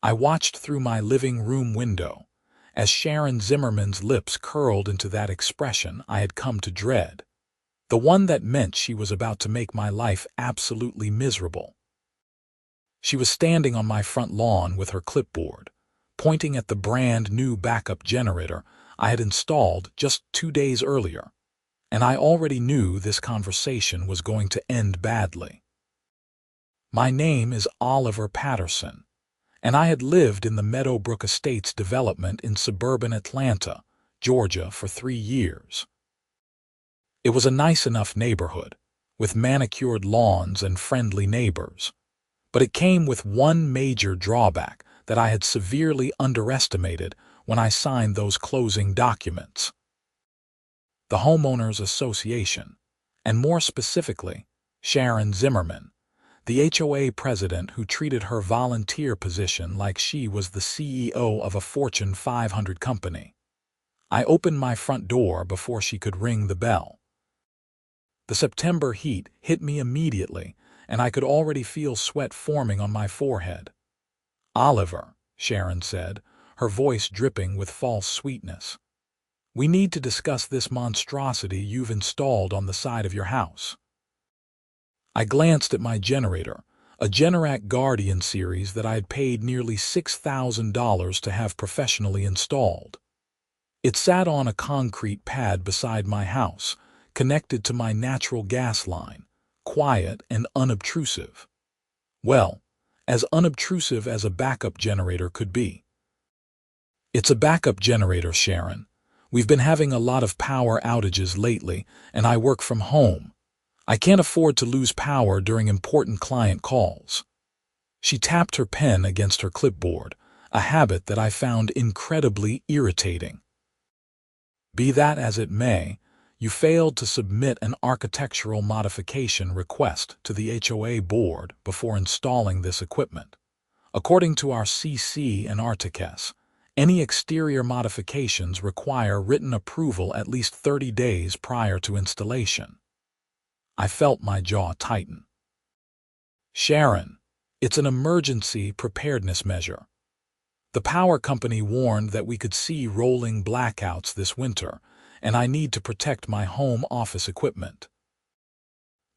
I watched through my living room window as Sharon Zimmerman's lips curled into that expression I had come to dread, the one that meant she was about to make my life absolutely miserable. She was standing on my front lawn with her clipboard, pointing at the brand new backup generator I had installed just 2 days earlier, and I already knew this conversation was going to end badly. My name is Oliver Patterson, and I had lived in the Meadowbrook Estates development in suburban Atlanta, Georgia, for 3 years. It was a nice enough neighborhood, with manicured lawns and friendly neighbors, but it came with one major drawback that I had severely underestimated when I signed those closing documents. The Homeowners Association, and more specifically, Sharon Zimmerman, the HOA president who treated her volunteer position like she was the CEO of a Fortune 500 company. I opened my front door before she could ring the bell. The September heat hit me immediately, and I could already feel sweat forming on my forehead. "Oliver," Sharon said, her voice dripping with false sweetness, "we need to discuss this monstrosity you've installed on the side of your house." I glanced at my generator, a Generac Guardian series that I had paid nearly $6,000 to have professionally installed. It sat on a concrete pad beside my house, connected to my natural gas line, quiet and unobtrusive. Well, as unobtrusive as a backup generator could be. "It's a backup generator, Sharon. We've been having a lot of power outages lately, and I work from home. I can't afford to lose power during important client calls." She tapped her pen against her clipboard, a habit that I found incredibly irritating. "Be that as it may, you failed to submit an architectural modification request to the HOA board before installing this equipment. According to our CC and Articus, any exterior modifications require written approval at least 30 days prior to installation." I felt my jaw tighten. "Sharon, it's an emergency preparedness measure. The power company warned that we could see rolling blackouts this winter, and I need to protect my home office equipment."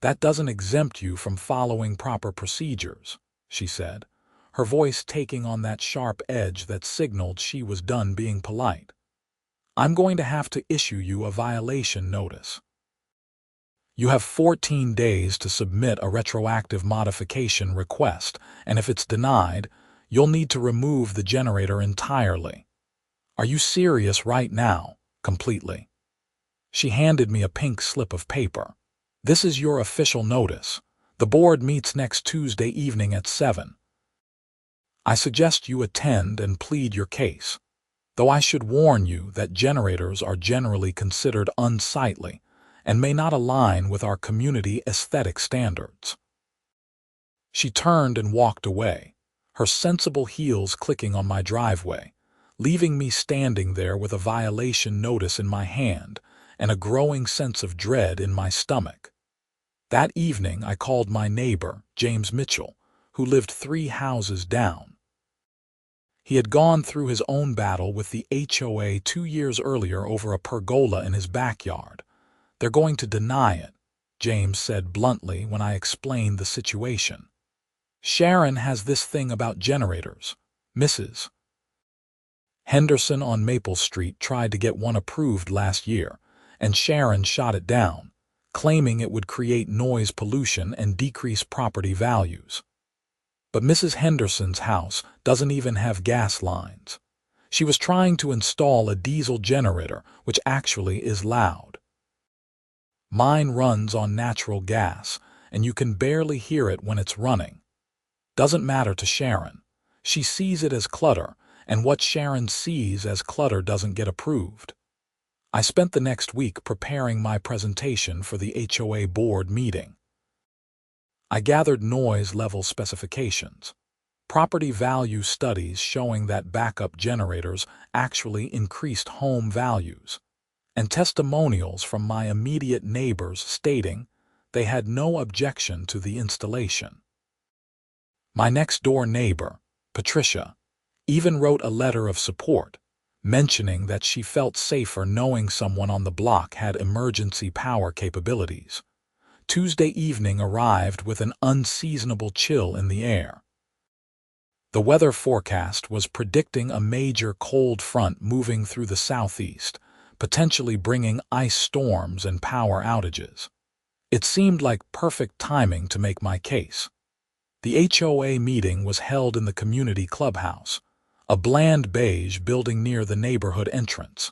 "That doesn't exempt you from following proper procedures," she said, her voice taking on that sharp edge that signaled she was done being polite. "I'm going to have to issue you a violation notice. You have 14 days to submit a retroactive modification request, and if it's denied, you'll need to remove the generator entirely. Are you serious right now, completely?" She handed me a pink slip of paper. "This is your official notice. The board meets next Tuesday evening at 7. I suggest you attend and plead your case, though I should warn you that generators are generally considered unsightly and may not align with our community aesthetic standards." She turned and walked away, her sensible heels clicking on my driveway, leaving me standing there with a violation notice in my hand and a growing sense of dread in my stomach. That evening I called my neighbor, James Mitchell, who lived 3 houses down. He had gone through his own battle with the HOA 2 years earlier over a pergola in his backyard. "They're going to deny it," James said bluntly when I explained the situation. "Sharon has this thing about generators. Mrs. Henderson on Maple Street tried to get one approved last year, and Sharon shot it down, claiming it would create noise pollution and decrease property values. But Mrs. Henderson's house doesn't even have gas lines. She was trying to install a diesel generator, which actually is loud. Mine runs on natural gas, and you can barely hear it when it's running. Doesn't matter to Sharon. She sees it as clutter, and what Sharon sees as clutter doesn't get approved." I spent the next week preparing my presentation for the HOA board meeting. I gathered noise level specifications, property value studies showing that backup generators actually increased home values, and testimonials from my immediate neighbors stating they had no objection to the installation. My next-door neighbor, Patricia, even wrote a letter of support, mentioning that she felt safer knowing someone on the block had emergency power capabilities. Tuesday evening arrived with an unseasonable chill in the air. The weather forecast was predicting a major cold front moving through the southeast, potentially bringing ice storms and power outages. It seemed like perfect timing to make my case. The HOA meeting was held in the community clubhouse, a bland beige building near the neighborhood entrance.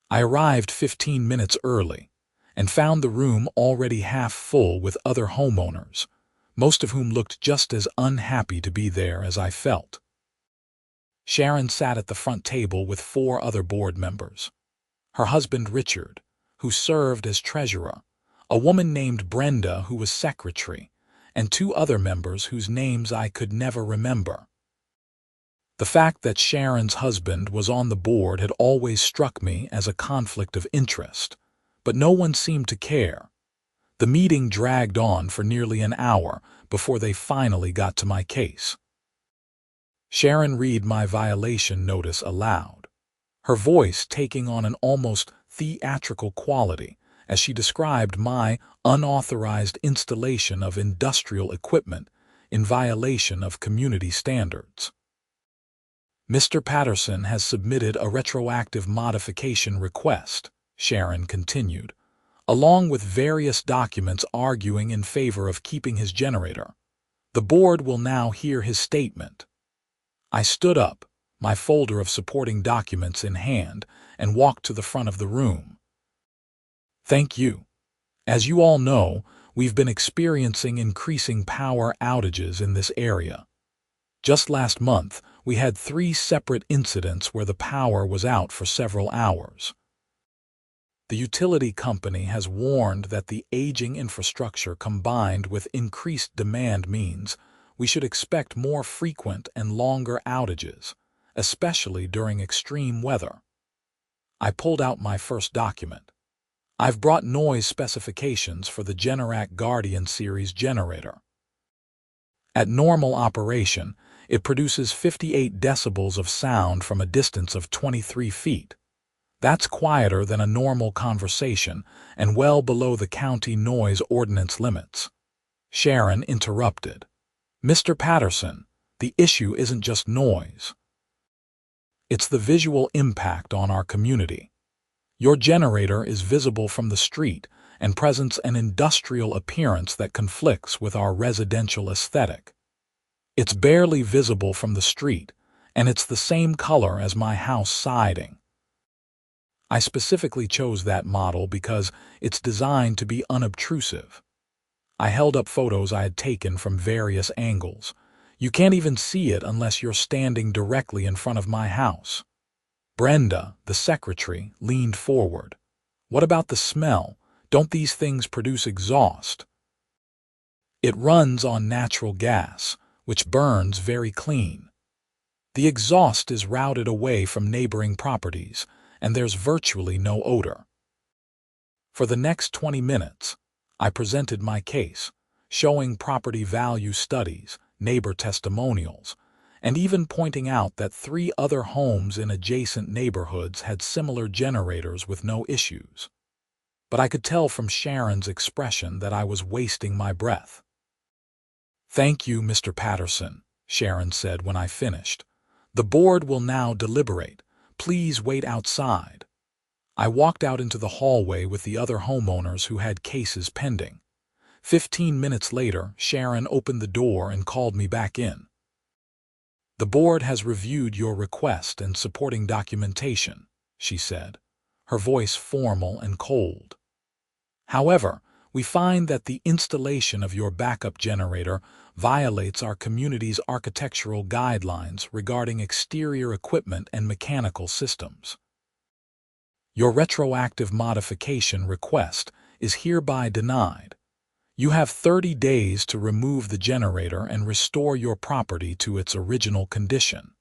I arrived 15 minutes early and found the room already half full with other homeowners, most of whom looked just as unhappy to be there as I felt. Sharon sat at the front table with 4 other board members. Her husband Richard, who served as treasurer, a woman named Brenda who was secretary, and 2 other members whose names I could never remember. The fact that Sharon's husband was on the board had always struck me as a conflict of interest, but no one seemed to care. The meeting dragged on for nearly an hour before they finally got to my case. Sharon read my violation notice aloud, her voice taking on an almost theatrical quality as she described my unauthorized installation of industrial equipment in violation of community standards. Mr. Patterson has submitted a retroactive modification request, Sharon continued, along with various documents arguing in favor of keeping his generator. The board will now hear his statement. I stood up, my folder of supporting documents in hand, and walked to the front of the room. Thank you. As you all know, we've been experiencing increasing power outages in this area. Just last month, we had 3 separate incidents where the power was out for several hours. The utility company has warned that the aging infrastructure combined with increased demand means we should expect more frequent and longer outages, especially during extreme weather. I pulled out my first document. I've brought noise specifications for the Generac Guardian series generator. At normal operation, it produces 58 decibels of sound from a distance of 23 feet. That's quieter than a normal conversation and well below the county noise ordinance limits. Sharon interrupted. Mr. Patterson, the issue isn't just noise. It's the visual impact on our community. Your generator is visible from the street and presents an industrial appearance that conflicts with our residential aesthetic. It's barely visible from the street, and it's the same color as my house siding. I specifically chose that model because it's designed to be unobtrusive. I held up photos I had taken from various angles. You can't even see it unless you're standing directly in front of my house. Brenda, the secretary, leaned forward. What about the smell? Don't these things produce exhaust? It runs on natural gas, which burns very clean. The exhaust is routed away from neighboring properties, and there's virtually no odor. For the next 20 minutes, I presented my case, showing property value studies, neighbor testimonials, and even pointing out that 3 other homes in adjacent neighborhoods had similar generators with no issues. But I could tell from Sharon's expression that I was wasting my breath. Thank you, Mr. Patterson, Sharon said when I finished. The board will now deliberate. Please wait outside. I walked out into the hallway with the other homeowners who had cases pending. 15 minutes later, Sharon opened the door and called me back in. The board has reviewed your request and supporting documentation, she said, her voice formal and cold. However, we find that the installation of your backup generator violates our community's architectural guidelines regarding exterior equipment and mechanical systems. Your retroactive modification request is hereby denied. You have 30 days to remove the generator and restore your property to its original condition.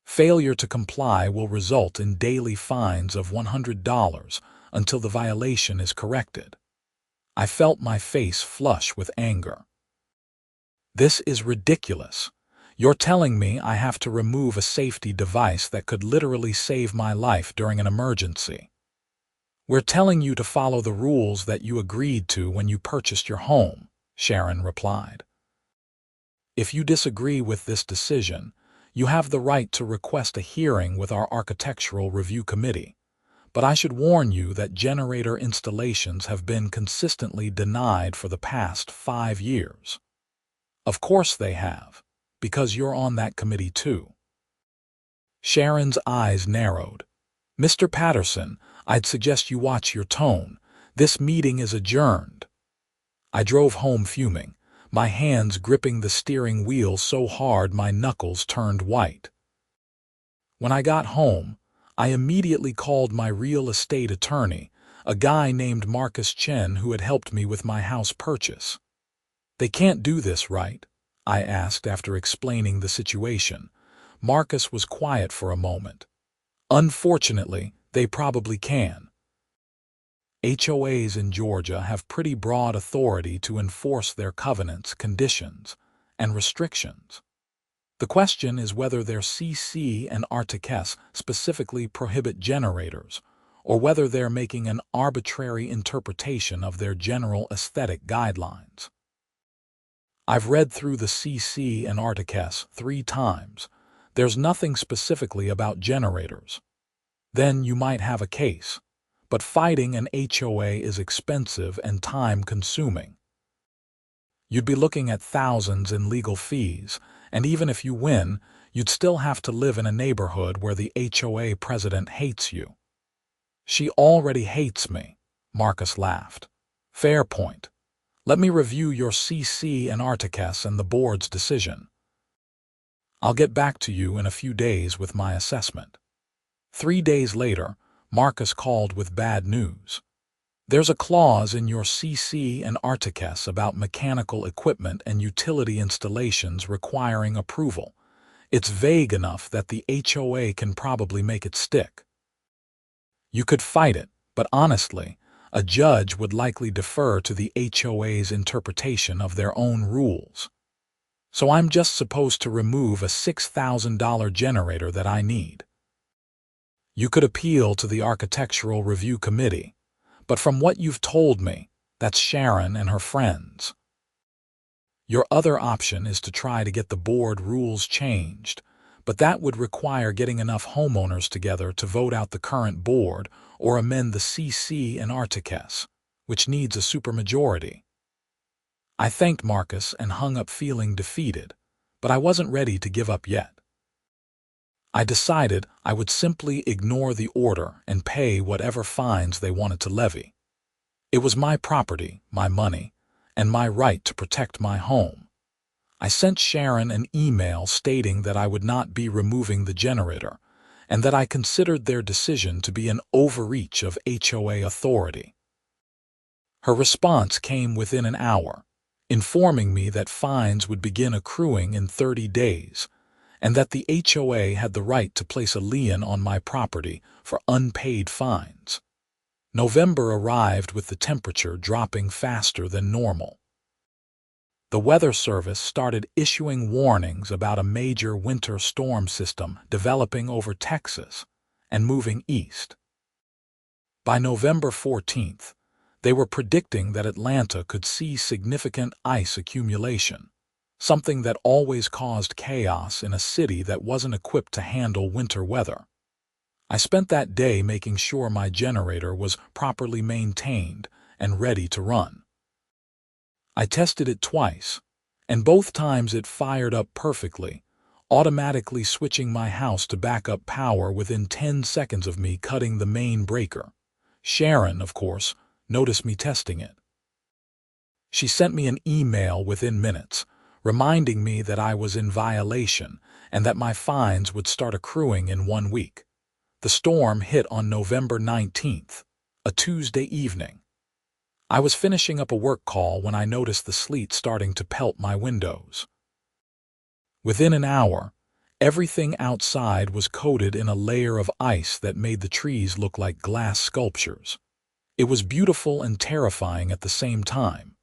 Failure to comply will result in daily fines of $100 until the violation is corrected. I felt my face flush with anger. This is ridiculous. You're telling me I have to remove a safety device that could literally save my life during an emergency. We're telling you to follow the rules that you agreed to when you purchased your home, Sharon replied. If you disagree with this decision, you have the right to request a hearing with our Architectural Review Committee, but I should warn you that generator installations have been consistently denied for the past 5 years. Of course they have, because you're on that committee too. Sharon's eyes narrowed. Mr. Patterson, I'd suggest you watch your tone. This meeting is adjourned. I drove home fuming, my hands gripping the steering wheel so hard my knuckles turned white. When I got home, I immediately called my real estate attorney, a guy named Marcus Chen who had helped me with my house purchase. They can't do this, right? I asked after explaining the situation. Marcus was quiet for a moment. Unfortunately, they probably can. HOAs in Georgia have pretty broad authority to enforce their covenants, conditions, and restrictions. The question is whether their CC and articles specifically prohibit generators, or whether they're making an arbitrary interpretation of their general aesthetic guidelines. I've read through the CC and articles 3 times. There's nothing specifically about generators. Then you might have a case, but fighting an HOA is expensive and time-consuming. You'd be looking at thousands in legal fees, and even if you win, you'd still have to live in a neighborhood where the HOA president hates you. She already hates me, Marcus laughed. Fair point. Let me review your CC and articles and the board's decision. I'll get back to you in a few days with my assessment. 3 days later, Marcus called with bad news. There's a clause in your CC and articles about mechanical equipment and utility installations requiring approval. It's vague enough that the HOA can probably make it stick. You could fight it, but honestly, a judge would likely defer to the HOA's interpretation of their own rules. So I'm just supposed to remove a $6,000 generator that I need. You could appeal to the Architectural Review Committee, but from what you've told me, that's Sharon and her friends. Your other option is to try to get the board rules changed, but that would require getting enough homeowners together to vote out the current board or amend the CC and articles, which needs a supermajority. I thanked Marcus and hung up feeling defeated, but I wasn't ready to give up yet. I decided I would simply ignore the order and pay whatever fines they wanted to levy. It was my property, my money, and my right to protect my home. I sent Sharon an email stating that I would not be removing the generator and that I considered their decision to be an overreach of HOA authority. Her response came within an hour, informing me that fines would begin accruing in 30 days and that the HOA had the right to place a lien on my property for unpaid fines. November arrived with the temperature dropping faster than normal. The Weather Service started issuing warnings about a major winter storm system developing over Texas and moving east. By November 14th, they were predicting that Atlanta could see significant ice accumulation, something that always caused chaos in a city that wasn't equipped to handle winter weather. I spent that day making sure my generator was properly maintained and ready to run. I tested it twice, and both times it fired up perfectly, automatically switching my house to backup power within 10 seconds of me cutting the main breaker. Sharon, of course, noticed me testing it. She sent me an email within minutes, reminding me that I was in violation and that my fines would start accruing in 1 week. The storm hit on November 19th, a Tuesday evening. I was finishing up a work call when I noticed the sleet starting to pelt my windows. Within an hour, everything outside was coated in a layer of ice that made the trees look like glass sculptures. It was beautiful and terrifying at the same time.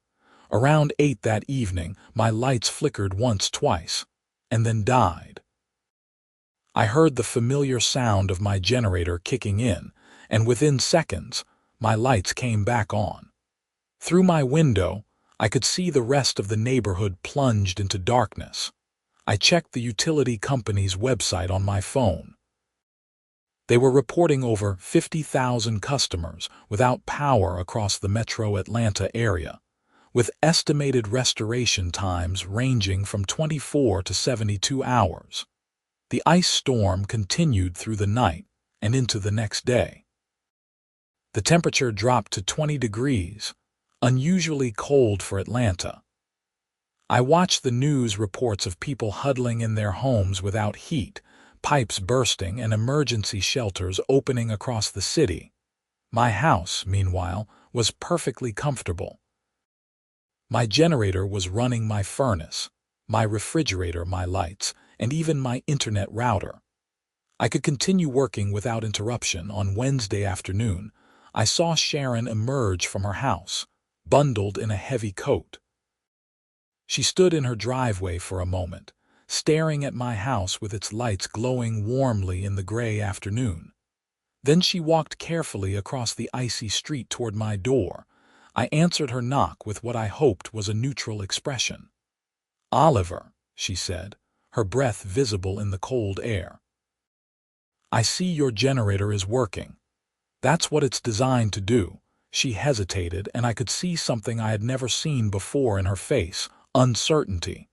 Around 8 that evening, my lights flickered once, twice. and then died. I heard the familiar sound of my generator kicking in, and within seconds, my lights came back on. Through my window, I could see the rest of the neighborhood plunged into darkness. I checked the utility company's website on my phone. They were reporting over 50,000 customers without power across the metro Atlanta area, with estimated restoration times ranging from 24 to 72 hours. The ice storm continued through the night and into the next day. The temperature dropped to 20 degrees, unusually cold for Atlanta. I watched the news reports of people huddling in their homes without heat, pipes bursting, and emergency shelters opening across the city. My house, meanwhile, was perfectly comfortable. My generator was running my furnace, my refrigerator, my lights, and even my internet router. I could continue working without interruption. On Wednesday afternoon, I saw Sharon emerge from her house, bundled in a heavy coat. She stood in her driveway for a moment, staring at my house with its lights glowing warmly in the gray afternoon. Then she walked carefully across the icy street toward my door. I answered her knock with what I hoped was a neutral expression. "Oliver," she said, her breath visible in the cold air. "I see your generator is working. That's what it's designed to do." She hesitated, and I could see something I had never seen before in her face: uncertainty.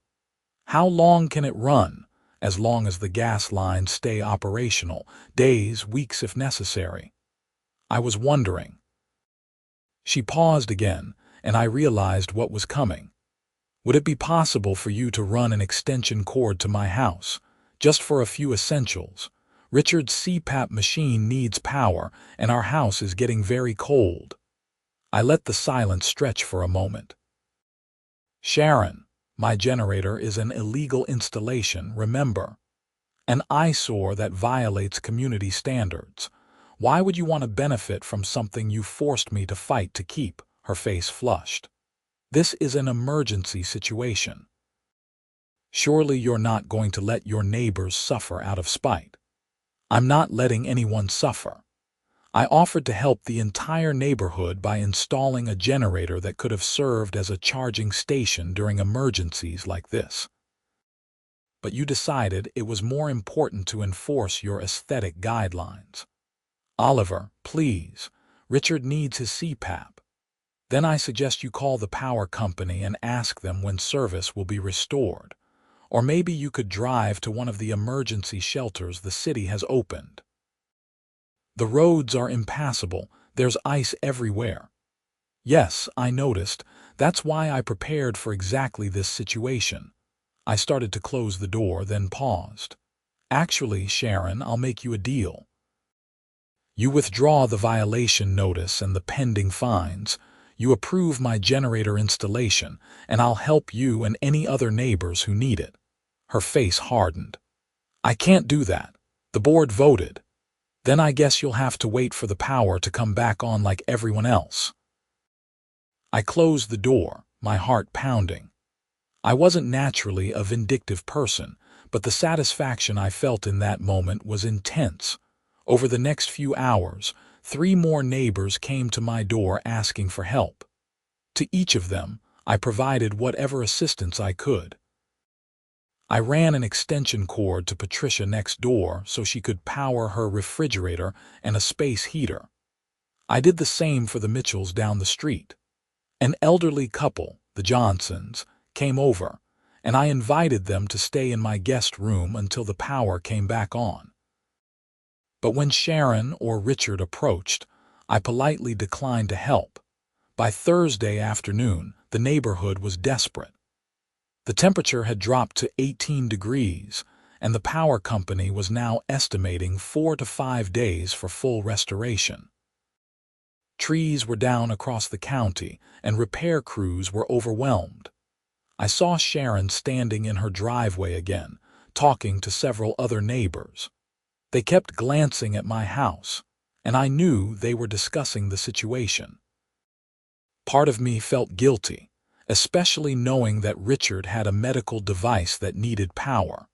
"How long can it run?" "As long as the gas lines stay operational, days, weeks if necessary." I was wondering. She paused again, and I realized what was coming. "Would it be possible for you to run an extension cord to my house, just for a few essentials? Richard's CPAP machine needs power, and our house is getting very cold." I let the silence stretch for a moment. "Sharon, my generator is an illegal installation, remember? An eyesore that violates community standards. Why would you want to benefit from something you forced me to fight to keep?" Her face flushed. "This is an emergency situation. Surely you're not going to let your neighbors suffer out of spite." "I'm not letting anyone suffer. I offered to help the entire neighborhood by installing a generator that could have served as a charging station during emergencies like this. But you decided it was more important to enforce your aesthetic guidelines." "Oliver, please. Richard needs his CPAP." "Then I suggest you call the power company and ask them when service will be restored. Or maybe you could drive to one of the emergency shelters the city has opened. The roads are impassable. There's ice everywhere." "Yes, I noticed. That's why I prepared for exactly this situation." I started to close the door, then paused. "Actually, Sharon, I'll make you a deal. You withdraw the violation notice and the pending fines. You approve my generator installation, and I'll help you and any other neighbors who need it." Her face hardened. "I can't do that. The board voted." "Then I guess you'll have to wait for the power to come back on like everyone else." I closed the door, my heart pounding. I wasn't naturally a vindictive person, but the satisfaction I felt in that moment was intense. Over the next few hours, 3 more neighbors came to my door asking for help. To each of them, I provided whatever assistance I could. I ran an extension cord to Patricia next door so she could power her refrigerator and a space heater. I did the same for the Mitchells down the street. An elderly couple, the Johnsons, came over, and I invited them to stay in my guest room until the power came back on. But when Sharon or Richard approached, I politely declined to help. By Thursday afternoon, the neighborhood was desperate. The temperature had dropped to 18 degrees, and the power company was now estimating 4 to 5 days for full restoration. Trees were down across the county, and repair crews were overwhelmed. I saw Sharon standing in her driveway again, talking to several other neighbors. They kept glancing at my house, and I knew they were discussing the situation. Part of me felt guilty, especially knowing that Richard had a medical device that needed power.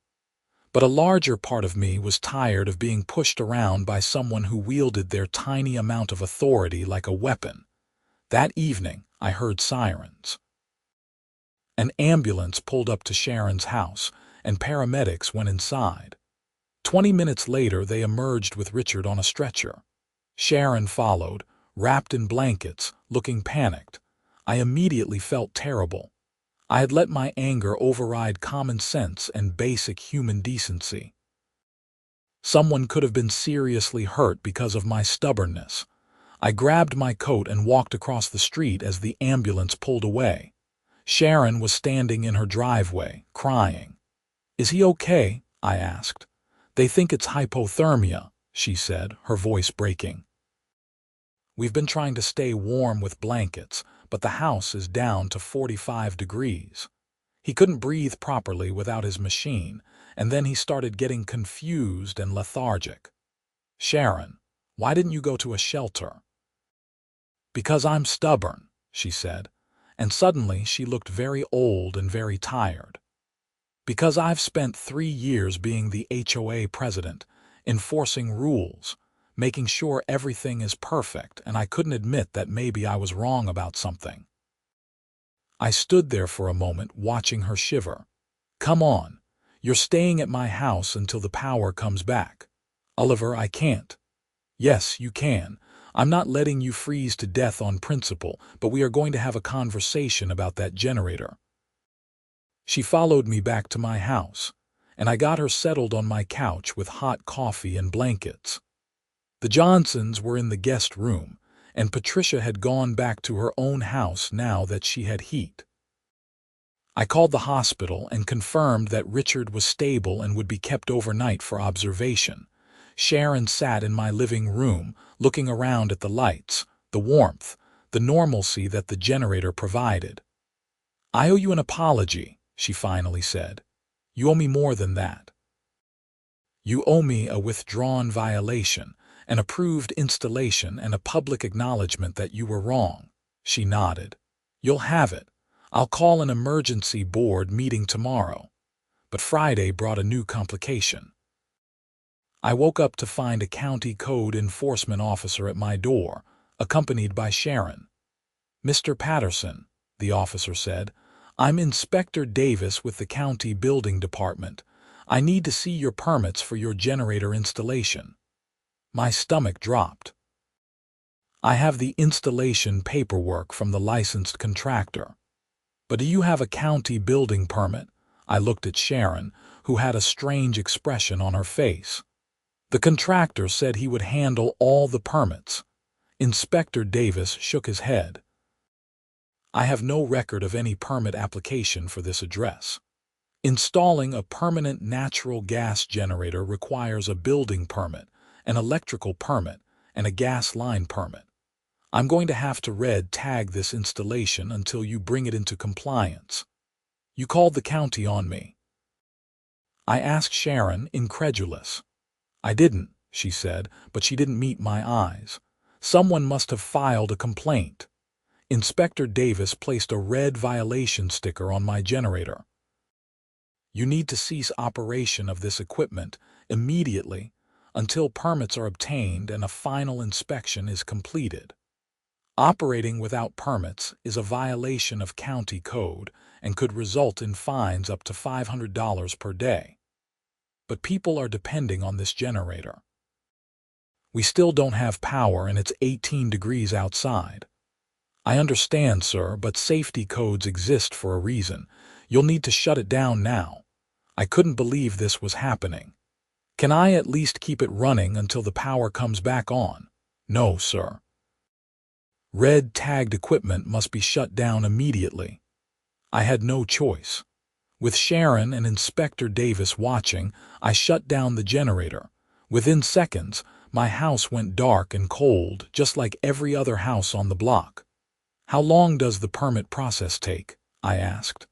But a larger part of me was tired of being pushed around by someone who wielded their tiny amount of authority like a weapon. That evening, I heard sirens. An ambulance pulled up to Sharon's house, and paramedics went inside. 20 minutes later, they emerged with Richard on a stretcher. Sharon followed, wrapped in blankets, looking panicked. I immediately felt terrible. I had let my anger override common sense and basic human decency. Someone could have been seriously hurt because of my stubbornness. I grabbed my coat and walked across the street as the ambulance pulled away. Sharon was standing in her driveway, crying. "Is he okay?" I asked. "They think it's hypothermia," she said, her voice breaking. "We've been trying to stay warm with blankets, but the house is down to 45 degrees. He couldn't breathe properly without his machine, and then he started getting confused and lethargic." "Sharon, why didn't you go to a shelter?" "Because I'm stubborn," she said, and suddenly she looked very old and very tired. "Because I've spent 3 years being the HOA president, enforcing rules, making sure everything is perfect, and I couldn't admit that maybe I was wrong about something." I stood there for a moment watching her shiver. "Come on, you're staying at my house until the power comes back." "Oliver, I can't." "Yes, you can. I'm not letting you freeze to death on principle, but we are going to have a conversation about that generator." She followed me back to my house, and I got her settled on my couch with hot coffee and blankets. The Johnsons were in the guest room, and Patricia had gone back to her own house now that she had heat. I called the hospital and confirmed that Richard was stable and would be kept overnight for observation. Sharon sat in my living room, looking around at the lights, the warmth, the normalcy that the generator provided. "I owe you an apology," she finally said. "You owe me more than that. You owe me a withdrawn violation, an approved installation, and a public acknowledgement that you were wrong." She nodded. "You'll have it. I'll call an emergency board meeting tomorrow." But Friday brought a new complication. I woke up to find a county code enforcement officer at my door, accompanied by Sharon. "Mr. Patterson," the officer said, "I'm Inspector Davis with the county building department. I need to see your permits for your generator installation." My stomach dropped. "I have the installation paperwork from the licensed contractor." "But do you have a county building permit?" I looked at Sharon, who had a strange expression on her face. "The contractor said he would handle all the permits." Inspector Davis shook his head. "I have no record of any permit application for this address. Installing a permanent natural gas generator requires a building permit, an electrical permit, and a gas line permit. I'm going to have to red tag this installation until you bring it into compliance." "You called the county on me?" I asked Sharon, incredulous. "I didn't," she said, but she didn't meet my eyes. "Someone must have filed a complaint." Inspector Davis placed a red violation sticker on my generator. "You need to cease operation of this equipment immediately until permits are obtained and a final inspection is completed. Operating without permits is a violation of county code and could result in fines up to $500 per day. But people are depending on this generator. We still don't have power and it's 18 degrees outside." "I understand, sir, but safety codes exist for a reason. You'll need to shut it down now." I couldn't believe this was happening. "Can I at least keep it running until the power comes back on?" "No, sir. Red-tagged equipment must be shut down immediately." I had no choice. With Sharon and Inspector Davis watching, I shut down the generator. Within seconds, my house went dark and cold, just like every other house on the block. "How long does the permit process take?" I asked.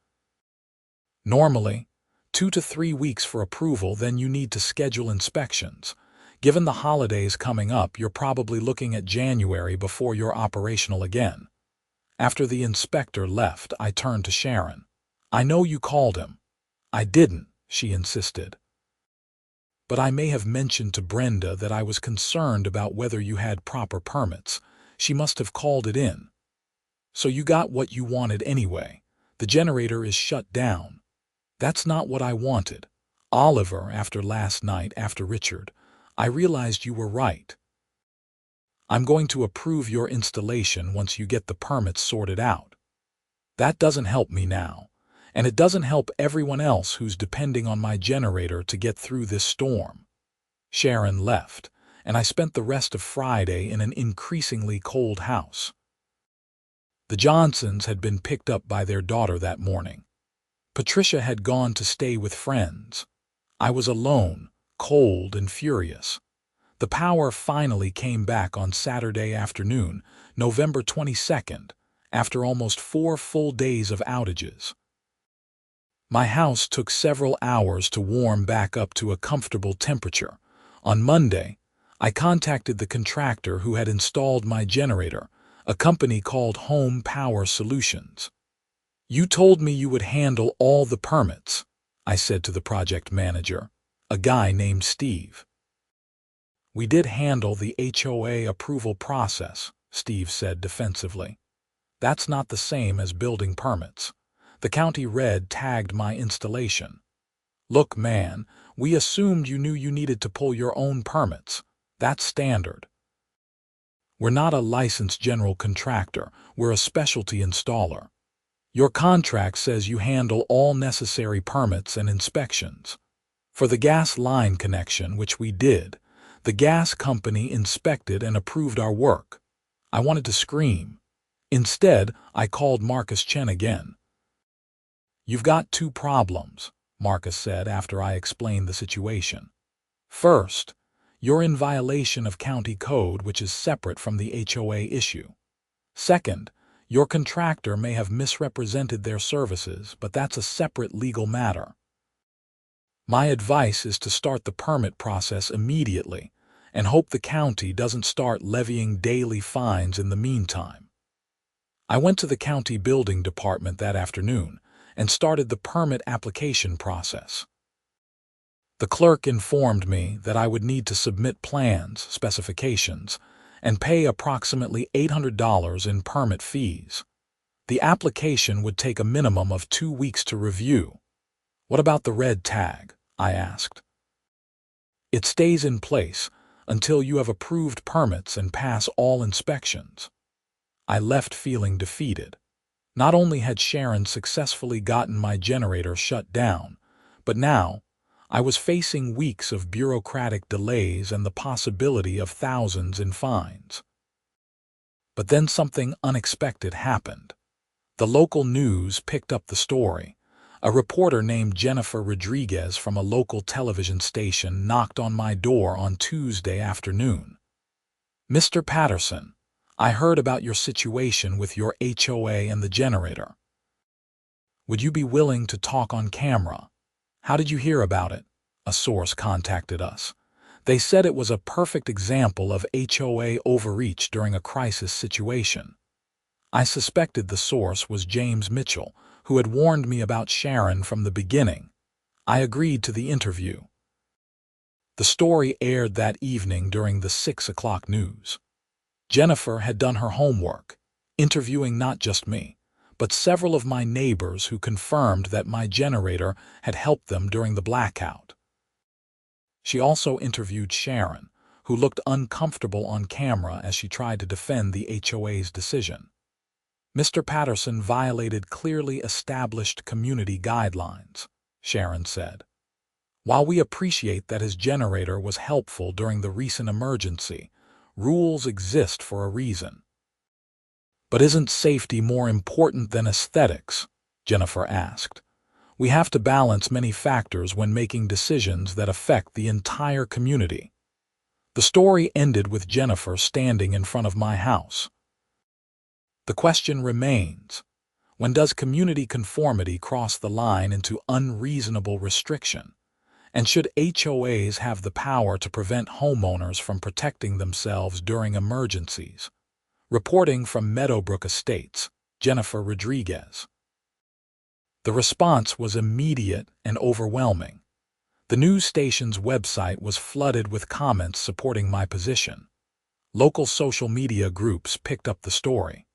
"Normally, 2 to 3 weeks for approval, then you need to schedule inspections. Given the holidays coming up, you're probably looking at January before you're operational again." After the inspector left, I turned to Sharon. "I know you called him." "I didn't," she insisted. "But I may have mentioned to Brenda that I was concerned about whether you had proper permits. She must have called it in. So you got what you wanted anyway. The generator is shut down." "That's not what I wanted. Oliver, after last night, after Richard, I realized you were right. I'm going to approve your installation once you get the permits sorted out. That doesn't help me now, and it doesn't help everyone else who's depending on my generator to get through this storm." Sharon left, and I spent the rest of Friday in an increasingly cold house. The Johnsons had been picked up by their daughter that morning. Patricia had gone to stay with friends. I was alone, cold and furious. The power finally came back on Saturday afternoon, November 22nd, after almost 4 full days of outages. My house took several hours to warm back up to a comfortable temperature. On Monday, I contacted the contractor who had installed my generator, a company called Home Power Solutions. "You told me you would handle all the permits," I said to the project manager, a guy named Steve. "We did handle the HOA approval process," Steve said defensively. "That's not the same as building permits. The county red tagged my installation. Look, man, we assumed you knew you needed to pull your own permits. That's standard. We're not a licensed general contractor, we're a specialty installer. Your contract says you handle all necessary permits and inspections. For the gas line connection, which we did, the gas company inspected and approved our work." I wanted to scream. Instead, I called Marcus Chen again. "You've got 2 problems," Marcus said after I explained the situation. "First, you're in violation of county code, which is separate from the HOA issue. Second, your contractor may have misrepresented their services, but that's a separate legal matter. My advice is to start the permit process immediately and hope the county doesn't start levying daily fines in the meantime." I went to the county building department that afternoon and started the permit application process. The clerk informed me that I would need to submit plans, specifications, and pay approximately $800 in permit fees. The application would take a minimum of 2 weeks to review. "What about the red tag?" I asked. "It stays in place until you have approved permits and pass all inspections." I left feeling defeated. Not only had Sharon successfully gotten my generator shut down, but now I was facing weeks of bureaucratic delays and the possibility of thousands in fines. But then something unexpected happened. The local news picked up the story. A reporter named Jennifer Rodriguez from a local television station knocked on my door on Tuesday afternoon. "Mr. Patterson, I heard about your situation with your HOA and the generator. Would you be willing to talk on camera?" "How did you hear about it?" A source contacted us. "They said it was a perfect example of HOA overreach during a crisis situation." I suspected the source was James Mitchell, who had warned me about Sharon from the beginning. I agreed to the interview. The story aired that evening during the 6 o'clock news. Jennifer had done her homework, interviewing not just me, but several of my neighbors who confirmed that my generator had helped them during the blackout. She also interviewed Sharon, who looked uncomfortable on camera as she tried to defend the HOA's decision. "Mr. Patterson violated clearly established community guidelines," Sharon said. "While we appreciate that his generator was helpful during the recent emergency, rules exist for a reason." "But isn't safety more important than aesthetics?" Jennifer asked. "We have to balance many factors when making decisions that affect the entire community." The story ended with Jennifer standing in front of my house. The question remains, when does community conformity cross the line into unreasonable restriction? And should HOAs have the power to prevent homeowners from protecting themselves during emergencies? Reporting from Meadowbrook Estates, Jennifer Rodriguez. The response was immediate and overwhelming. The news station's website was flooded with comments supporting my position. Local social media groups picked up the story.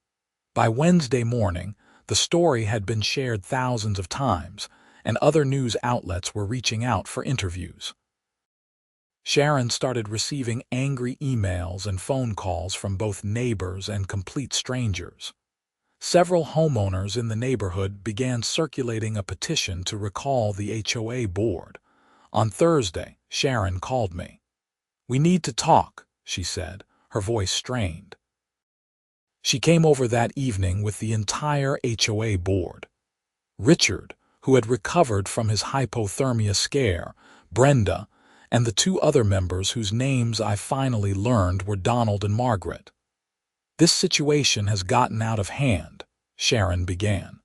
By Wednesday morning, the story had been shared thousands of times, and other news outlets were reaching out for interviews. Sharon started receiving angry emails and phone calls from both neighbors and complete strangers. Several homeowners in the neighborhood began circulating a petition to recall the HOA board. On Thursday, Sharon called me. "We need to talk," she said, her voice strained. She came over that evening with the entire HOA board. Richard, who had recovered from his hypothermia scare, Brenda, and the two other members whose names I finally learned were Donald and Margaret. "This situation has gotten out of hand," Sharon began.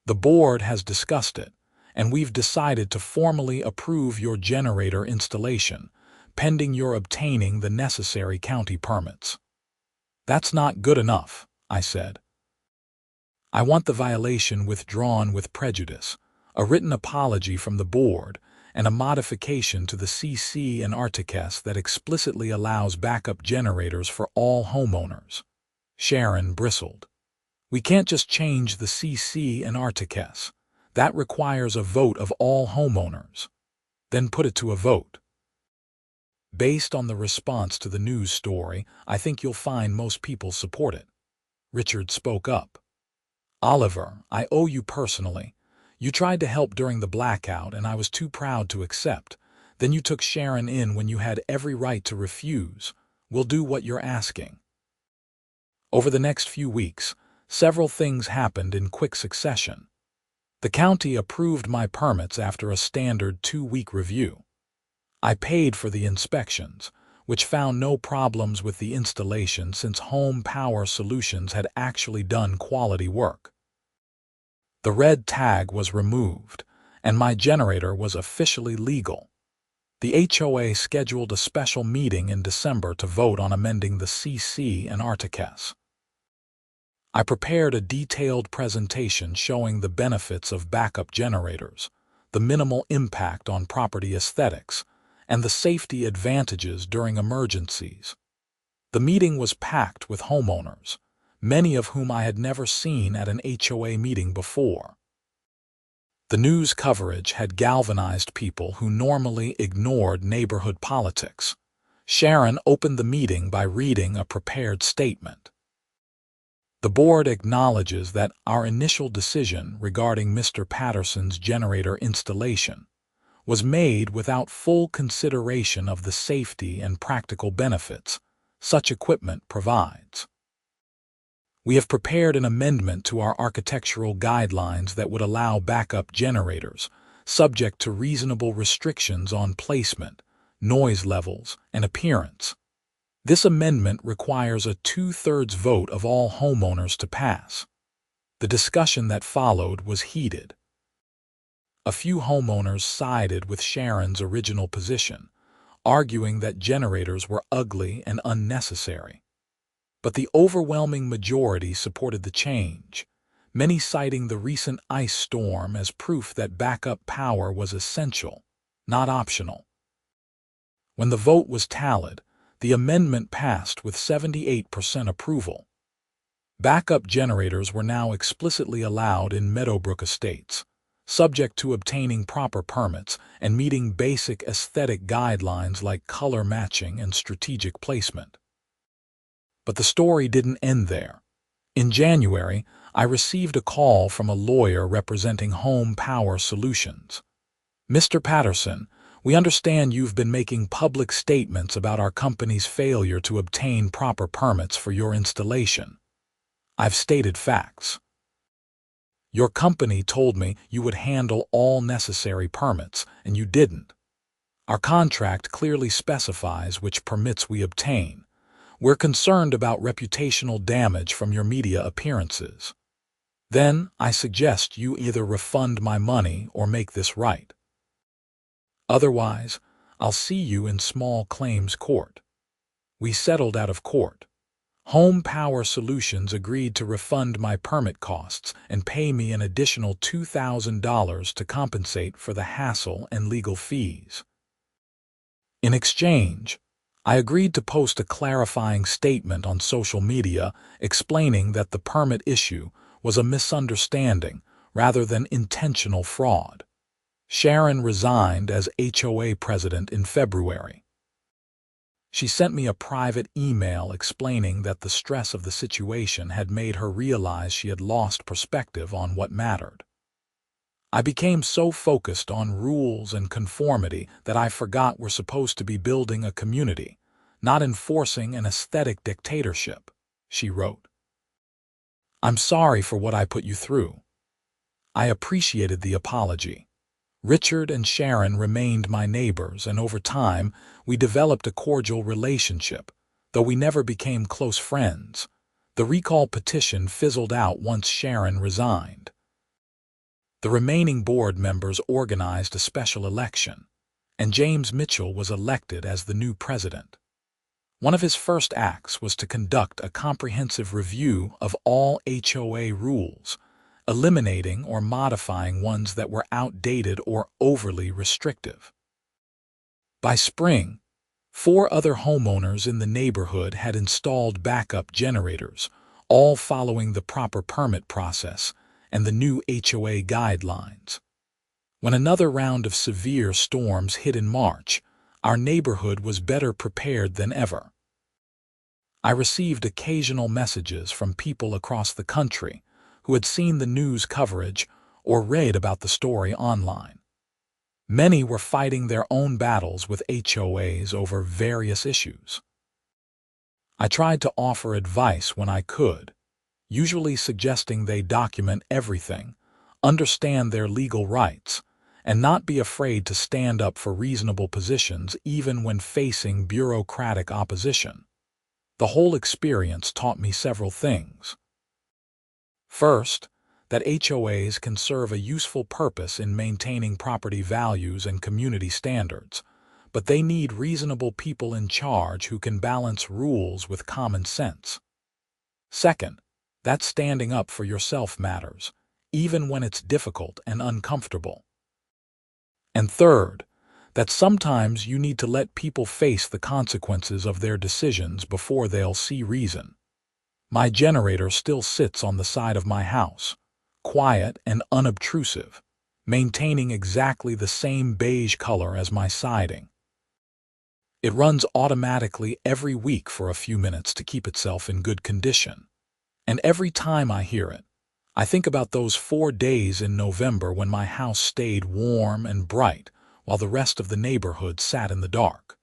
"The board has discussed it, and we've decided to formally approve your generator installation, pending your obtaining the necessary county permits." "That's not good enough," I said. "I want the violation withdrawn with prejudice, a written apology from the board, and a modification to the CC and articles that explicitly allows backup generators for all homeowners." Sharon bristled. "We can't just change the CC and articles. That requires a vote of all homeowners." "Then put it to a vote." "Based on the response to the news story, I think you'll find most people support it." Richard spoke up. "Oliver, I owe you personally. You tried to help during the blackout, and I was too proud to accept. Then you took Sharon in when you had every right to refuse. We'll do what you're asking." Over the next few weeks, several things happened in quick succession. The county approved my permits after a standard 2-week review. I paid for the inspections, which found no problems with the installation since Home Power Solutions had actually done quality work. The red tag was removed, and my generator was officially legal. The HOA scheduled a special meeting in December to vote on amending the CC and articles. I prepared a detailed presentation showing the benefits of backup generators, the minimal impact on property aesthetics, and the safety advantages during emergencies. The meeting was packed with homeowners, many of whom I had never seen at an HOA meeting before. The news coverage had galvanized people who normally ignored neighborhood politics. Sharon opened the meeting by reading a prepared statement. "The board acknowledges that our initial decision regarding Mr. Patterson's generator installation was made without full consideration of the safety and practical benefits such equipment provides. We have prepared an amendment to our architectural guidelines that would allow backup generators, subject to reasonable restrictions on placement, noise levels, and appearance. This amendment requires a 2/3 vote of all homeowners to pass." The discussion that followed was heated. A few homeowners sided with Sharon's original position, arguing that generators were ugly and unnecessary. But the overwhelming majority supported the change, many citing the recent ice storm as proof that backup power was essential, not optional. When the vote was tallied, the amendment passed with 78% approval. Backup generators were now explicitly allowed in Meadowbrook Estates, subject to obtaining proper permits and meeting basic aesthetic guidelines like color matching and strategic placement. But the story didn't end there. In January, I received a call from a lawyer representing Home Power Solutions. "Mr. Patterson, we understand you've been making public statements about our company's failure to obtain proper permits for your installation. I've stated facts. Your company told me you would handle all necessary permits, and you didn't. Our contract clearly specifies which permits we obtain. We're concerned about reputational damage from your media appearances. Then I suggest you either refund my money or make this right. Otherwise, I'll see you in small claims court." We settled out of court. Home Power Solutions agreed to refund my permit costs and pay me an additional $2,000 to compensate for the hassle and legal fees. In exchange, I agreed to post a clarifying statement on social media explaining that the permit issue was a misunderstanding rather than intentional fraud. Sharon resigned as HOA president in February. She sent me a private email explaining that the stress of the situation had made her realize she had lost perspective on what mattered. I became so focused on rules and conformity that I forgot we're supposed to be building a community, not enforcing an aesthetic dictatorship, she wrote. I'm sorry for what I put you through. I appreciated the apology. Richard and Sharon remained my neighbors, and over time, we developed a cordial relationship, though we never became close friends. The recall petition fizzled out once Sharon resigned. The remaining board members organized a special election, and James Mitchell was elected as the new president. One of his first acts was to conduct a comprehensive review of all HOA rules, eliminating or modifying ones that were outdated or overly restrictive. By spring, 4 other homeowners in the neighborhood had installed backup generators, all following the proper permit process and the new HOA guidelines. When another round of severe storms hit in March, our neighborhood was better prepared than ever. I received occasional messages from people across the country who had seen the news coverage or read about the story online. Many were fighting their own battles with HOAs over various issues. I tried to offer advice when I could, usually suggesting they document everything, understand their legal rights, and not be afraid to stand up for reasonable positions even when facing bureaucratic opposition. The whole experience taught me several things. First, that HOAs can serve a useful purpose in maintaining property values and community standards, but they need reasonable people in charge who can balance rules with common sense. Second, that standing up for yourself matters, even when it's difficult and uncomfortable. And third, that sometimes you need to let people face the consequences of their decisions before they'll see reason. My generator still sits on the side of my house, quiet and unobtrusive, maintaining exactly the same beige color as my siding. It runs automatically every week for a few minutes to keep itself in good condition. And every time I hear it, I think about those 4 days in November when my house stayed warm and bright while the rest of the neighborhood sat in the dark.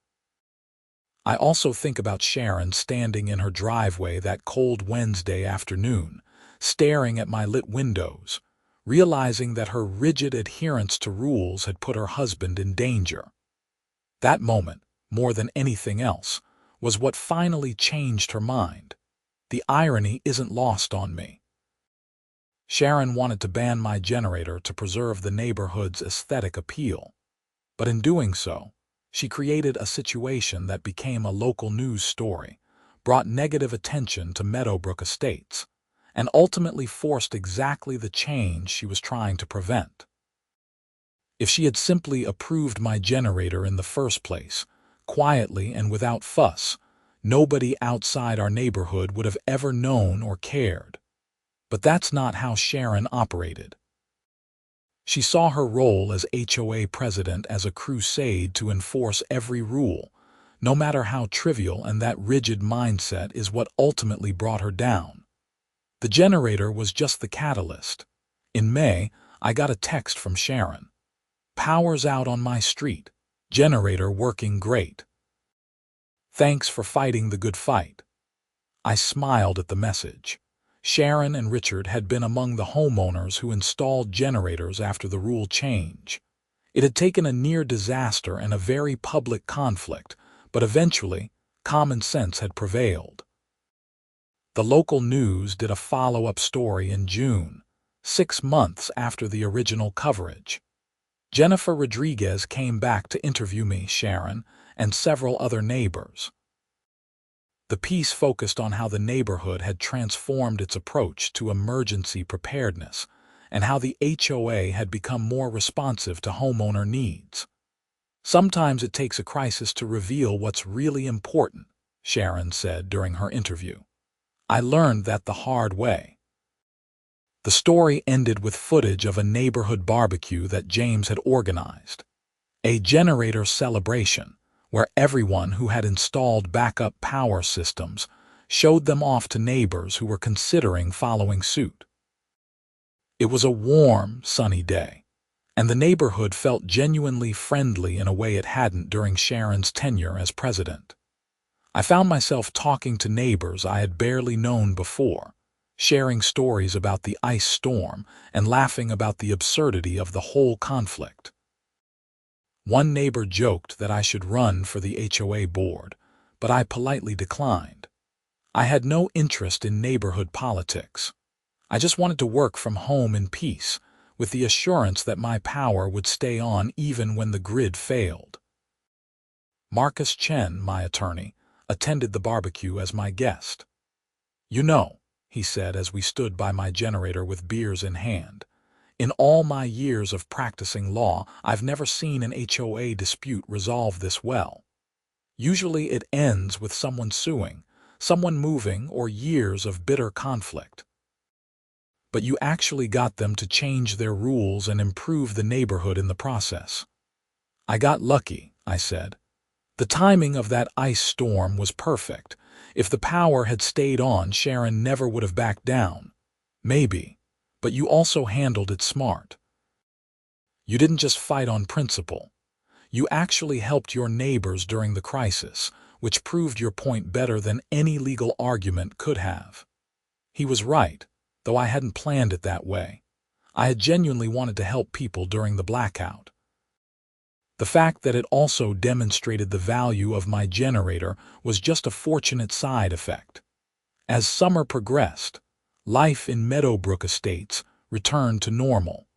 I also think about Sharon standing in her driveway that cold Wednesday afternoon, staring at my lit windows, realizing that her rigid adherence to rules had put her husband in danger. That moment, more than anything else, was what finally changed her mind. The irony isn't lost on me. Sharon wanted to ban my generator to preserve the neighborhood's aesthetic appeal, but in doing so, she created a situation that became a local news story, brought negative attention to Meadowbrook Estates, and ultimately forced exactly the change she was trying to prevent. If she had simply approved my generator in the first place, quietly and without fuss, nobody outside our neighborhood would have ever known or cared. But that's not how Sharon operated. She saw her role as HOA president as a crusade to enforce every rule, no matter how trivial, and that rigid mindset is what ultimately brought her down. The generator was just the catalyst. In May, I got a text from Sharon. "Power's out on my street. Generator working great. Thanks for fighting the good fight." I smiled at the message. Sharon and Richard had been among the homeowners who installed generators after the rule change. It had taken a near disaster and a very public conflict, but eventually, common sense had prevailed. The local news did a follow-up story in June, 6 months after the original coverage. Jennifer Rodriguez came back to interview me, Sharon, and several other neighbors. The piece focused on how the neighborhood had transformed its approach to emergency preparedness and how the HOA had become more responsive to homeowner needs. "Sometimes it takes a crisis to reveal what's really important," Sharon said during her interview. "I learned that the hard way." The story ended with footage of a neighborhood barbecue that James had organized, a generator celebration where everyone who had installed backup power systems showed them off to neighbors who were considering following suit. It was a warm, sunny day, and the neighborhood felt genuinely friendly in a way it hadn't during Sharon's tenure as president. I found myself talking to neighbors I had barely known before, sharing stories about the ice storm and laughing about the absurdity of the whole conflict. One neighbor joked that I should run for the HOA board, but I politely declined. I had no interest in neighborhood politics. I just wanted to work from home in peace, with the assurance that my power would stay on even when the grid failed. Marcus Chen, my attorney, attended the barbecue as my guest. "You know," he said as we stood by my generator with beers in hand, "in all my years of practicing law, I've never seen an HOA dispute resolve this well. Usually it ends with someone suing, someone moving, or years of bitter conflict. But you actually got them to change their rules and improve the neighborhood in the process." "I got lucky," I said. "The timing of that ice storm was perfect. If the power had stayed on, Sharon never would have backed down. Maybe, but you also handled it smart. You didn't just fight on principle. You actually helped your neighbors during the crisis, which proved your point better than any legal argument could have." He was right, though I hadn't planned it that way. I had genuinely wanted to help people during the blackout. The fact that it also demonstrated the value of my generator was just a fortunate side effect. As summer progressed, life in Meadowbrook Estates returned to normal.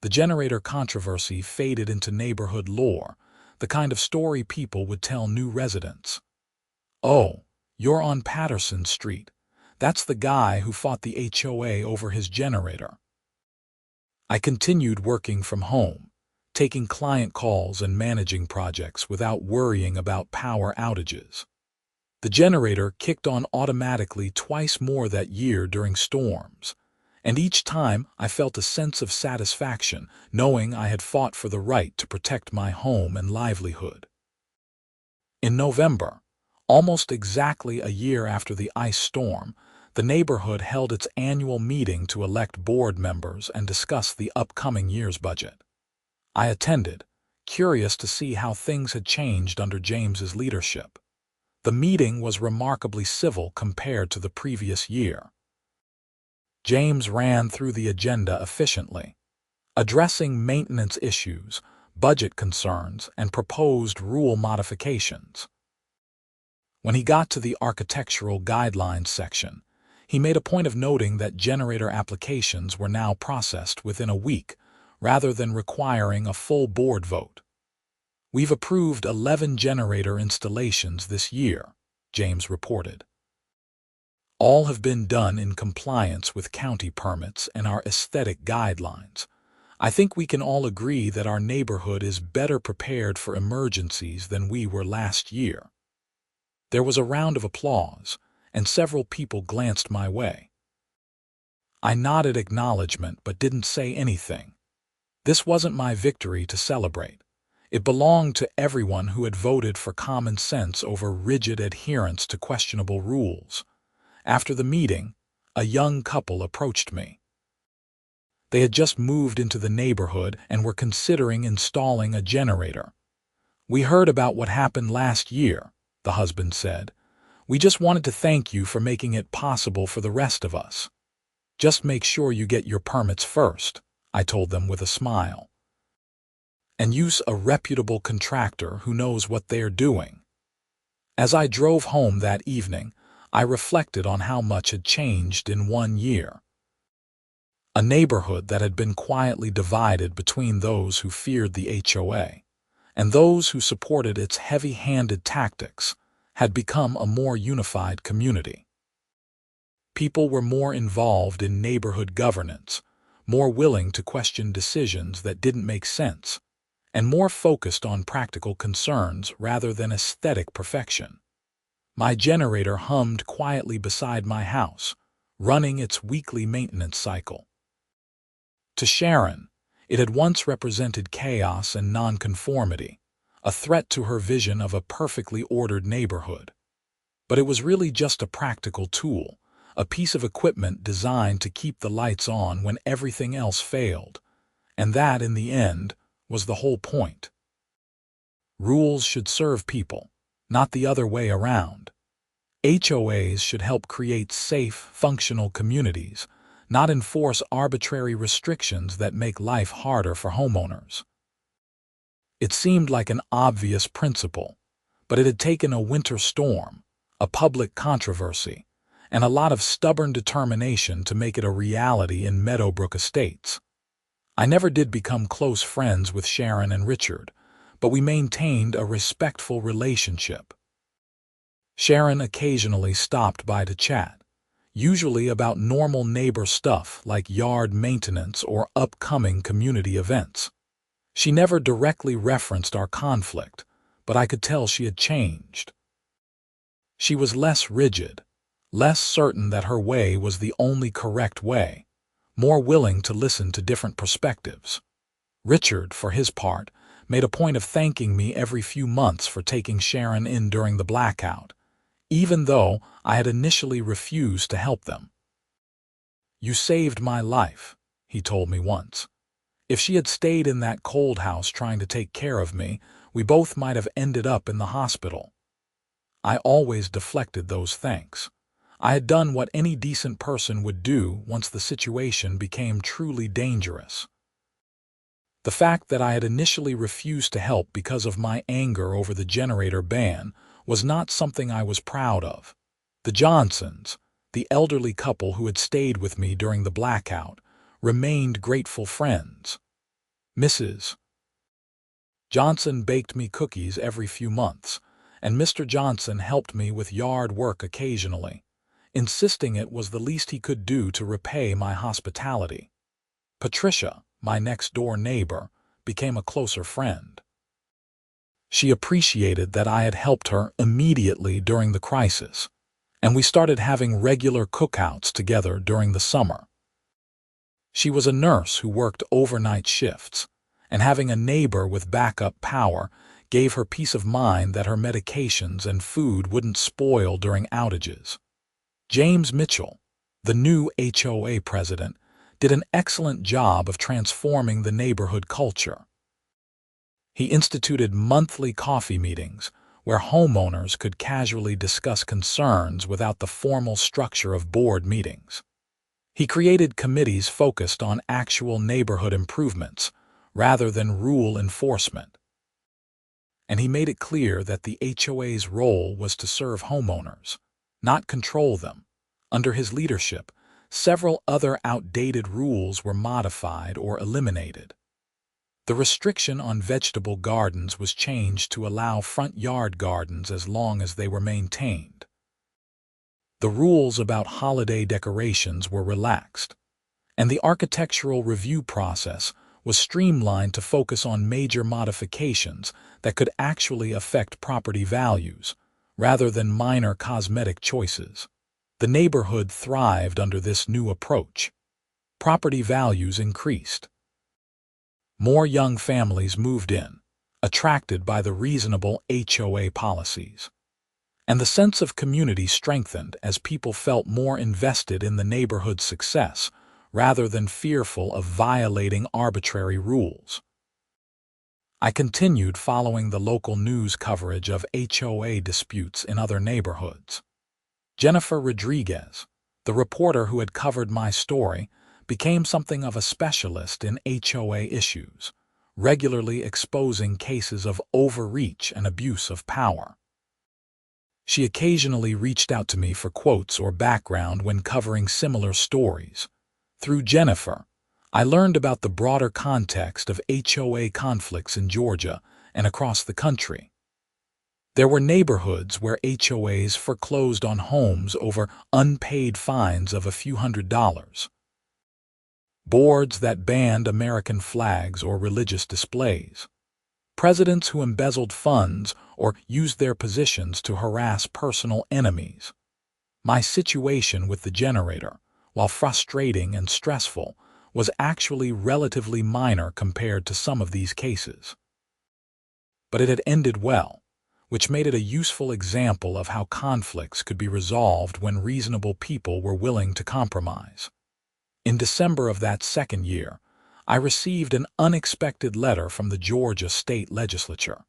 The generator controversy faded into neighborhood lore, the kind of story people would tell new residents. "Oh, you're on Patterson Street. That's the guy who fought the HOA over his generator." I continued working from home, taking client calls and managing projects without worrying about power outages. The generator kicked on automatically twice more that year during storms, and each time I felt a sense of satisfaction knowing I had fought for the right to protect my home and livelihood. In November, almost exactly a year after the ice storm, the neighborhood held its annual meeting to elect board members and discuss the upcoming year's budget. I attended, curious to see how things had changed under James's leadership. The meeting was remarkably civil compared to the previous year. James ran through the agenda efficiently, addressing maintenance issues, budget concerns, and proposed rule modifications. When he got to the architectural guidelines section, he made a point of noting that generator applications were now processed within a week, rather than requiring a full board vote. "We've approved 11 generator installations this year," James reported. "All have been done in compliance with county permits and our aesthetic guidelines. I think we can all agree that our neighborhood is better prepared for emergencies than we were last year." There was a round of applause, and several people glanced my way. I nodded acknowledgement but didn't say anything. This wasn't my victory to celebrate. It belonged to everyone who had voted for common sense over rigid adherence to questionable rules. After the meeting, a young couple approached me. They had just moved into the neighborhood and were considering installing a generator. "We heard about what happened last year," the husband said. "We just wanted to thank you for making it possible for the rest of us. Just make sure you get your permits first," I told them with a smile. "And use a reputable contractor who knows what they're doing." As I drove home that evening, I reflected on how much had changed in 1 year. A neighborhood that had been quietly divided between those who feared the HOA and those who supported its heavy-handed tactics had become a more unified community. People were more involved in neighborhood governance, more willing to question decisions that didn't make sense, and more focused on practical concerns rather than aesthetic perfection. My generator hummed quietly beside my house, running its weekly maintenance cycle. To Sharon, it had once represented chaos and nonconformity, a threat to her vision of a perfectly ordered neighborhood. But it was really just a practical tool, a piece of equipment designed to keep the lights on when everything else failed, and that, in the end, was the whole point. Rules should serve people, not the other way around. HOAs should help create safe, functional communities, not enforce arbitrary restrictions that make life harder for homeowners. It seemed like an obvious principle, but it had taken a winter storm, a public controversy, and a lot of stubborn determination to make it a reality in Meadowbrook Estates. I never did become close friends with Sharon and Richard, but we maintained a respectful relationship. Sharon occasionally stopped by to chat, usually about normal neighbor stuff like yard maintenance or upcoming community events. She never directly referenced our conflict, but I could tell she had changed. She was less rigid, less certain that her way was the only correct way, more willing to listen to different perspectives. Richard, for his part, made a point of thanking me every few months for taking Sharon in during the blackout, even though I had initially refused to help them. "You saved my life," he told me once. "If she had stayed in that cold house trying to take care of me, we both might have ended up in the hospital." I always deflected those thanks. I had done what any decent person would do once the situation became truly dangerous. The fact that I had initially refused to help because of my anger over the generator ban was not something I was proud of. The Johnsons, the elderly couple who had stayed with me during the blackout, remained grateful friends. Mrs. Johnson baked me cookies every few months, and Mr. Johnson helped me with yard work occasionally, insisting it was the least he could do to repay my hospitality. Patricia, my next-door neighbor, became a closer friend. She appreciated that I had helped her immediately during the crisis, and we started having regular cookouts together during the summer. She was a nurse who worked overnight shifts, and having a neighbor with backup power gave her peace of mind that her medications and food wouldn't spoil during outages. James Mitchell, the new HOA president, did an excellent job of transforming the neighborhood culture. He instituted monthly coffee meetings where homeowners could casually discuss concerns without the formal structure of board meetings. He created committees focused on actual neighborhood improvements rather than rule enforcement. And he made it clear that the HOA's role was to serve homeowners, not control them. Under his leadership, several other outdated rules were modified or eliminated. The restriction on vegetable gardens was changed to allow front yard gardens as long as they were maintained. The rules about holiday decorations were relaxed, and the architectural review process was streamlined to focus on major modifications that could actually affect property values, rather than minor cosmetic choices. The neighborhood thrived under this new approach. Property values increased. More young families moved in, attracted by the reasonable HOA policies. And the sense of community strengthened as people felt more invested in the neighborhood's success, rather than fearful of violating arbitrary rules. I continued following the local news coverage of HOA disputes in other neighborhoods. Jennifer Rodriguez, the reporter who had covered my story, became something of a specialist in HOA issues, regularly exposing cases of overreach and abuse of power. She occasionally reached out to me for quotes or background when covering similar stories. Through Jennifer, I learned about the broader context of HOA conflicts in Georgia and across the country. There were neighborhoods where HOAs foreclosed on homes over unpaid fines of a few $100s. Boards that banned American flags or religious displays. Presidents who embezzled funds or used their positions to harass personal enemies. My situation with the generator, while frustrating and stressful, was actually relatively minor compared to some of these cases. But it had ended well, which made it a useful example of how conflicts could be resolved when reasonable people were willing to compromise. In December of that second year, I received an unexpected letter from the Georgia State Legislature.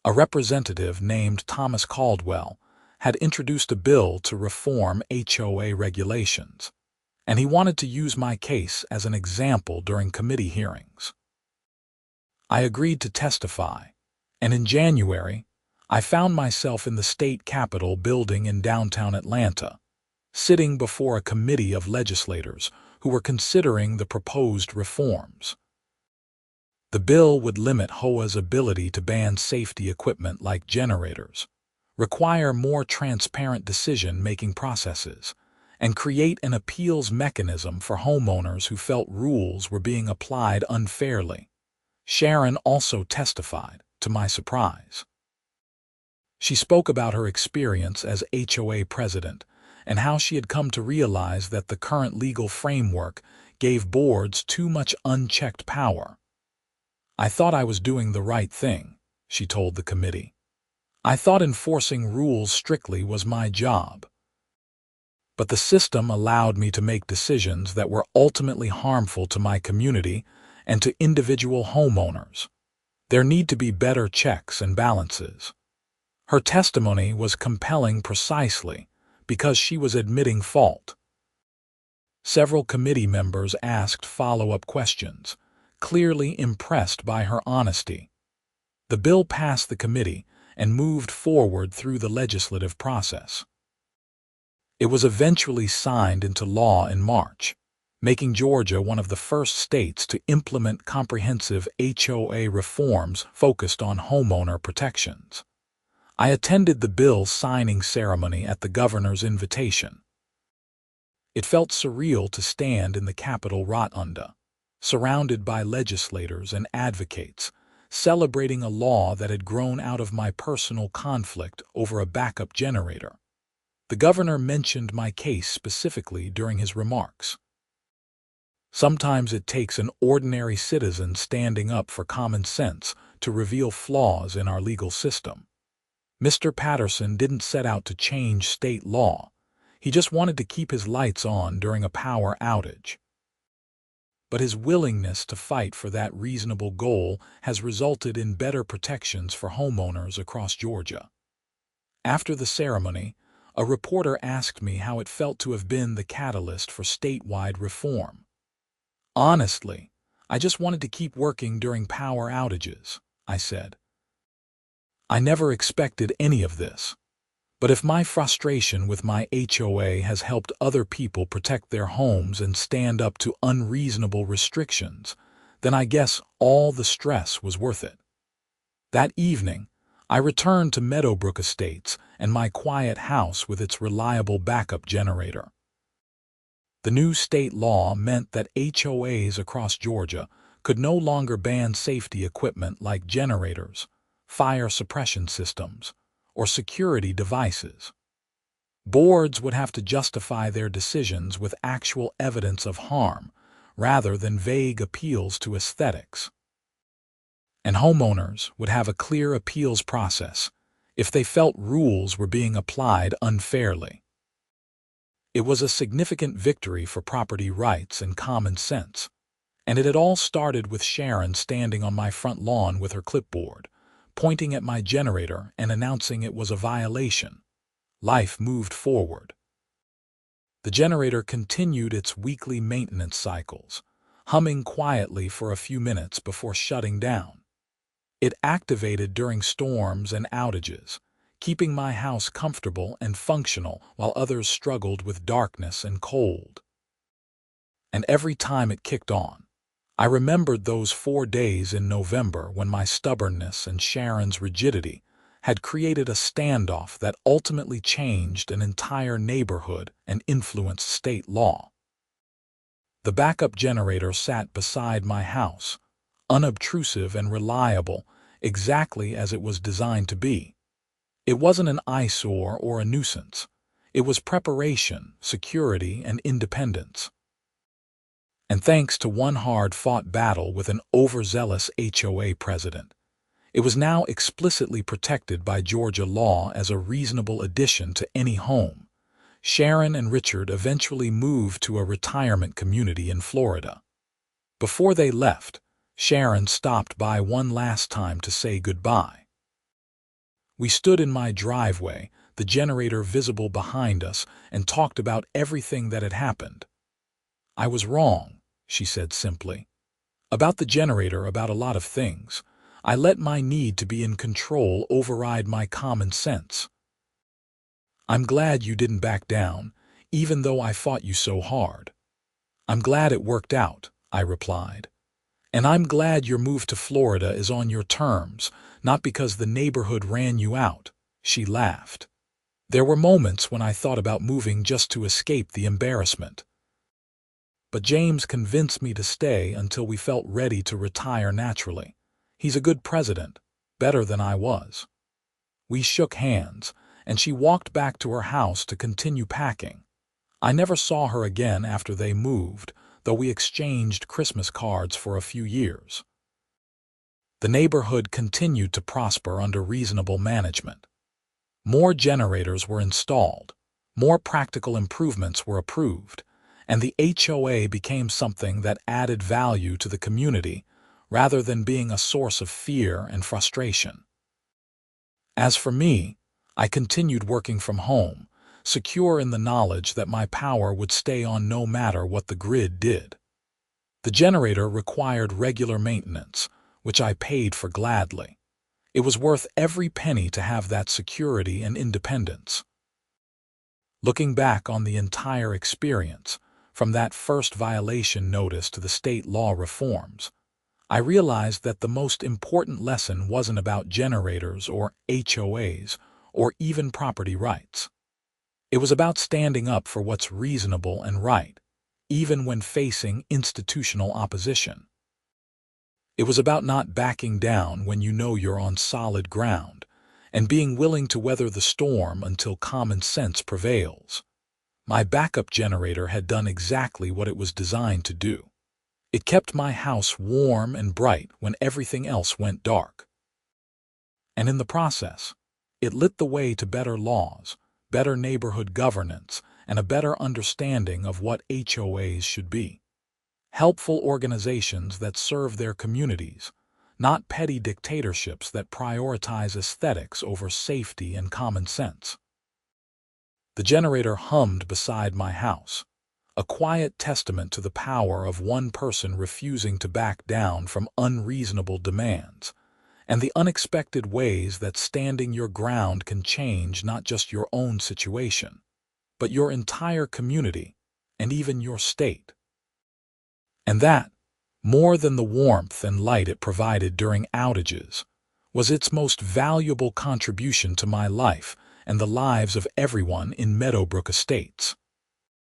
A representative named Thomas Caldwell had introduced a bill to reform HOA regulations, and he wanted to use my case as an example during committee hearings. I agreed to testify, and in January, I found myself in the state capitol building in downtown Atlanta, sitting before a committee of legislators who were considering the proposed reforms. The bill would limit HOA's ability to ban safety equipment like generators, require more transparent decision-making processes, and create an appeals mechanism for homeowners who felt rules were being applied unfairly. Sharon also testified, to my surprise. She spoke about her experience as HOA president and how she had come to realize that the current legal framework gave boards too much unchecked power. "I thought I was doing the right thing," she told the committee. "I thought enforcing rules strictly was my job. But the system allowed me to make decisions that were ultimately harmful to my community and to individual homeowners. There need to be better checks and balances." Her testimony was compelling precisely because she was admitting fault. Several committee members asked follow-up questions, clearly impressed by her honesty. The bill passed the committee and moved forward through the legislative process. It was eventually signed into law in March, making Georgia one of the first states to implement comprehensive HOA reforms focused on homeowner protections. I attended the bill signing ceremony at the governor's invitation. It felt surreal to stand in the Capitol Rotunda, surrounded by legislators and advocates, celebrating a law that had grown out of my personal conflict over a backup generator. The governor mentioned my case specifically during his remarks. "Sometimes it takes an ordinary citizen standing up for common sense to reveal flaws in our legal system. Mr. Patterson didn't set out to change state law. He just wanted to keep his lights on during a power outage. But his willingness to fight for that reasonable goal has resulted in better protections for homeowners across Georgia." After the ceremony, a reporter asked me how it felt to have been the catalyst for statewide reform. "Honestly, I just wanted to keep working during power outages," I said. "I never expected any of this. But if my frustration with my HOA has helped other people protect their homes and stand up to unreasonable restrictions, then I guess all the stress was worth it." That evening, I returned to Meadowbrook Estates and my quiet house with its reliable backup generator. The new state law meant that HOAs across Georgia could no longer ban safety equipment like generators, fire suppression systems, or security devices. Boards would have to justify their decisions with actual evidence of harm, rather than vague appeals to aesthetics. And homeowners would have a clear appeals process if they felt rules were being applied unfairly. It was a significant victory for property rights and common sense, and it had all started with Sharon standing on my front lawn with her clipboard, pointing at my generator and announcing it was a violation. Life moved forward. The generator continued its weekly maintenance cycles, humming quietly for a few minutes before shutting down. It activated during storms and outages, keeping my house comfortable and functional while others struggled with darkness and cold. And every time it kicked on, I remembered those 4 days in November when my stubbornness and Sharon's rigidity had created a standoff that ultimately changed an entire neighborhood and influenced state law. The backup generator sat beside my house, unobtrusive and reliable, exactly as it was designed to be. It wasn't an eyesore or a nuisance. It was preparation, security, and independence. And thanks to one hard-fought battle with an overzealous HOA president, it was now explicitly protected by Georgia law as a reasonable addition to any home. Sharon and Richard eventually moved to a retirement community in Florida. Before they left, Sharon stopped by one last time to say goodbye. We stood in my driveway, the generator visible behind us, and talked about everything that had happened. "I was wrong," she said simply. "About the generator, about a lot of things. I let my need to be in control override my common sense. I'm glad you didn't back down, even though I fought you so hard." "I'm glad it worked out," I replied. "And I'm glad your move to Florida is on your terms, not because the neighborhood ran you out," she laughed. "There were moments when I thought about moving just to escape the embarrassment. But James convinced me to stay until we felt ready to retire naturally. He's a good president, better than I was." We shook hands, and she walked back to her house to continue packing. I never saw her again after they moved, though we exchanged Christmas cards for a few years. The neighborhood continued to prosper under reasonable management. More generators were installed, more practical improvements were approved, and the HOA became something that added value to the community rather than being a source of fear and frustration. As for me, I continued working from home, secure in the knowledge that my power would stay on no matter what the grid did. The generator required regular maintenance, which I paid for gladly. It was worth every penny to have that security and independence. Looking back on the entire experience, from that first violation notice to the state law reforms, I realized that the most important lesson wasn't about generators or HOAs or even property rights. It was about standing up for what's reasonable and right, even when facing institutional opposition. It was about not backing down when you know you're on solid ground, and being willing to weather the storm until common sense prevails. My backup generator had done exactly what it was designed to do. It kept my house warm and bright when everything else went dark. And in the process, it lit the way to better laws, better neighborhood governance, and a better understanding of what HOAs should be. Helpful organizations that serve their communities, not petty dictatorships that prioritize aesthetics over safety and common sense. The generator hummed beside my house, a quiet testament to the power of one person refusing to back down from unreasonable demands, and the unexpected ways that standing your ground can change not just your own situation, but your entire community and even your state. And that, more than the warmth and light it provided during outages, was its most valuable contribution to my life and the lives of everyone in Meadowbrook Estates.